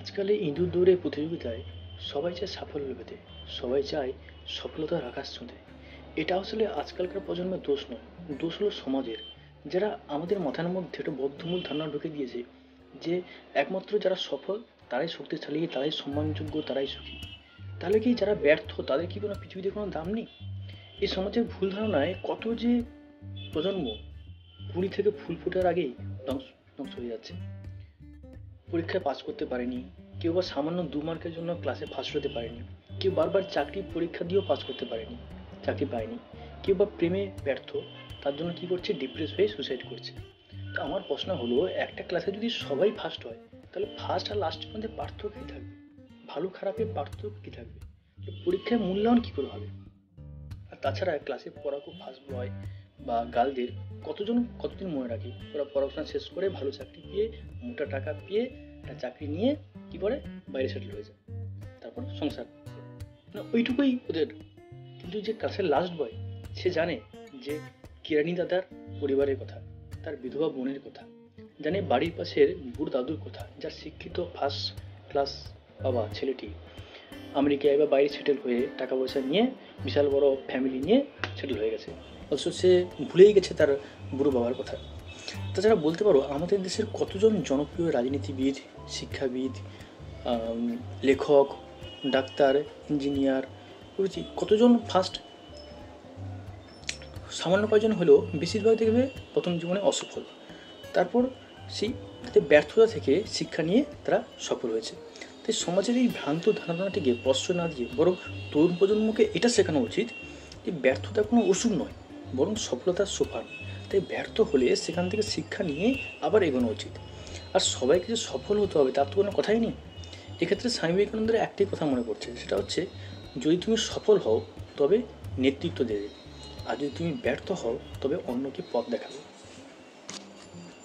আজকাল এই ইঁদুর দৌড়ের প্রতিযোগিতায় সবাই চায় সাফল্য পেতে, সবাই চায় সফলতার আকাশ ছুঁতে। এটা আসলে আজকালকার প্রজন্মের দোষ নয়, দোষ হলো সমাজের, যারা আমাদের মাথার মধ্যে একটা বদ্ধমূল ধারণা ঢুকে দিয়েছে যে একমাত্র যারা সফল তারাই শক্তিশালী, তারাই সম্মানযোগ্য, তারাই সুখী। তাহলে কি যারা ব্যর্থ তাদের কি কোনো পৃথিবীতে কোনো দাম নেই? এই সমাজের ভুল ধারণায় কত যে প্রজন্ম কুড়ি থেকে ফুল ফোটার আগেই ধ্বংস ধ্বংস হয়ে যাচ্ছে। পরীক্ষায় পাস করতে পারেনি, কেউ বা সামান্য 2 মার্কের জন্য ক্লাসে ফার্স্ট হতে পারেনি, কেউ বারবার চাকরির পরীক্ষা দিয়েও পাস করতে পারেনি, চাকরি পায়নি, কেউ বা প্রেমে ব্যর্থ, তার জন্য কি করছে, ডিপ্রেস হয়ে সুসাইড করছে। তো আমার প্রশ্ন হলো, একটা ক্লাসে যদি সবাই ফার্স্ট হয় তাহলে ফার্স্ট আর লাস্টের মধ্যে পার্থক্য কী থাকবে? ভালো খারাপের পার্থক্য কী থাকবে? তো পরীক্ষায় মূল্যায়ন কী করে হবে? আর তাছাড়া ক্লাসে পড়াকু ফার্স্ট বয় বা গার্লদের কতদিন মনে রাখে? ওরা পড়াশোনা শেষ করে ভালো চাকরি পেয়ে, মোটা টাকা পেয়ে, একটা চাকরি নিয়ে কি করে বাইরে সেটেল হয়ে যায়, তারপর সংসার না, ওইটুকুই ওদের। কিন্তু যে ক্লাসের লাস্ট বয়, সে জানে যে কেরানি দাদার পরিবারের কথা, তার বিধবা বোনের কথা, জানে বাড়ির পাশের বুড়ো দাদুর কথা, যার শিক্ষিত ফার্স্ট ক্লাস বাবা ছেলেটি আমেরিকায় বা বাইরে সেটেল হয়ে টাকা পয়সা নিয়ে বিশাল বড় ফ্যামিলি নিয়ে সেটেল হয়ে গেছে, অথচ সে ভুলেই গেছে তার বুড়ো বাবার কথা। তাছাড়া বলতে পারো আমাদের দেশের কতজন জনপ্রিয় রাজনীতিবিদ, শিক্ষাবিদ, লেখক, ডাক্তার, ইঞ্জিনিয়ার প্রভৃতি কতজন ফার্স্ট? সামান্য কয়জন হলেও বেশিরভাগ দেখবে প্রথম জীবনে অসফল, তারপর সেই তাদের ব্যর্থতা থেকে শিক্ষা নিয়ে তারা সফল হয়েছে। তাই সমাজের এই ভ্রান্ত ধারণাটিকে প্রশ্রয় না দিয়ে বরং তরুণ প্রজন্মকে এটা শেখানো উচিত যে ব্যর্থতা কোনো অসুখ নয়, বরং সফলতার সোপান। তাই ব্যর্থ হলে সেখান থেকে শিক্ষা নিয়ে আবার এগোনো উচিত। আর সবাইকে যে সফল হতে হবে তার তো কোনো কথাই নেই। এক্ষেত্রে স্বামী বিবেকানন্দের একটাই কথা মনে পড়ছে, সেটা হচ্ছে, যদি তুমি সফল হও তবে নেতৃত্ব দেবে, আর যদি তুমি ব্যর্থ হও তবে অন্যকে পথ দেখাবে।